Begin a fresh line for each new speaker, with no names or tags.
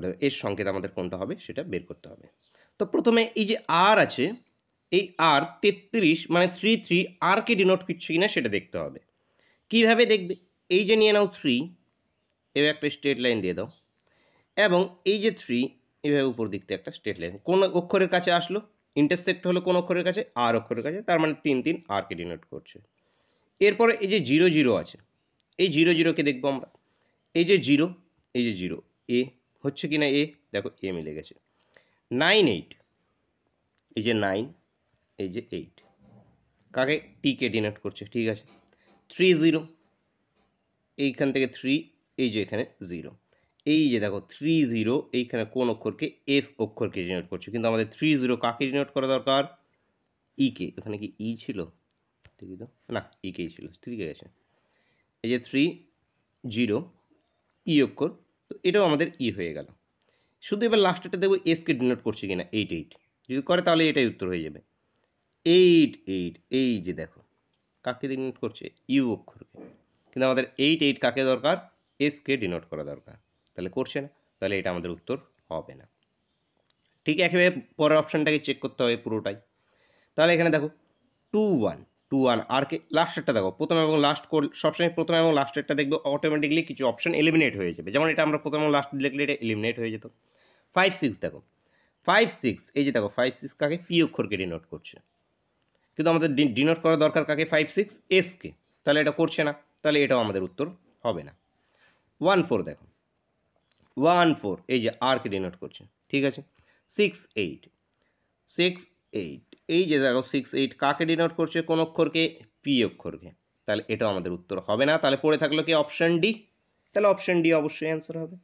করতে হবে, এর সংকেত আমাদের কোনটা হবে সেটা বের করতে হবে। তো প্রথমে এই যে আর আছে, এই আর 33 মানে 33 আরকে ডিনোট করছে কিনা সেটা দেখতে হবে। কিভাবে দেখবে? এই যে নিয়ে নাও 3, এভাবে একটা স্ট্রেট লাইন দিয়ে দাও, এবং এই যে 3 এভাবে উপর দিক থেকে একটা স্ট্রেট লাইন কোন অক্ষরের কাছে আসলো, ইন্টারসেক্ট হলো কোন অক্ষরের কাছে? আর অক্ষরের কাছে, তার মানে 3 3 আরকে ডিনোট করছে। এরপরে এই যে 0 0 আছে, এই 0 0কে দেখবো আমরা। এই যে 0, এই যে 0, এ হচ্ছে কিনা এ? দেখো এ মিলে গেছে। 9 8, এই যে 9, এই যে 8, কাকে? টিকে ডিনোট করছে, ঠিক আছে। 3 0, এইখান থেকে 3, এই যে এখানে 0, এই যে দেখো 3 0 এইখানে কোন অক্ষরকে? এফ অক্ষরকে ডিনোট করছে, কিন্তু আমাদের 3 0 কাকে ডিনোট করা দরকার? ইকে। ওখানে কি ই ছিল? দেখি তো, না ইকেই ছিল, ঠিক আছে। এই যে 3 0 ই অক্ষর, তো এটাও আমাদের ই হয়ে গেল। শুধু এবার লাস্টেরটা দেখবো এসকে ডিনোট করছে কিনা, 8 8, যদি করে তাহলে এটাই উত্তর হয়ে যাবে। 8 8, এই যে দেখো কাকে ডিনোট করছে? ইউ অক্ষরকে, কিন্তু আমাদের 8 8 কাকে দরকার? এসকে ডিনোট করা দরকার, তাহলে করছে না, তাহলে এটা আমাদের উত্তর হবে না। ঠিক একইভাবে পরের অপশানটাকে চেক করতে হবে পুরোটাই। তাহলে এখানে দেখো 2 1 2 1 আর কে লাস্টেরটা দেখো, প্রথম এবং লাস্ট সবসময় প্রথম এবং লাস্টেরটা দেখবে অটোমেটিকলি কিছু অপশন এলিমিনেট হয়ে যাবে, যেমন এটা আমরা প্রথম এবং লাস্ট দেখলে এটা এলিমিনেট হয়ে যেত। 5 6 দেখো, 5 6, এই যে দেখো 5 6 কাকে? পি অক্ষরকে ডিনোট করছে, কিন্তু আমাদের ডিনোট করা দরকার কাকে? 5 6 এসকে, তাহলে এটা করছে না, তাহলে এটাও আমাদের উত্তর হবে না। 1 4 দেখো, 1 4, এই যে আরকে ডিনোট করছে, ঠিক আছে। 6 8 6 8, এই যে দেখো 6 8 কাকে ডিনোট করছে? কোন অক্ষরকে? পি অক্ষরকে, তাহলে এটাও আমাদের উত্তর হবে না। তাহলে পড়ে থাকলো কি? Option D. তাহলে অপশন ডি অবশ্যই অ্যান্সার হবে।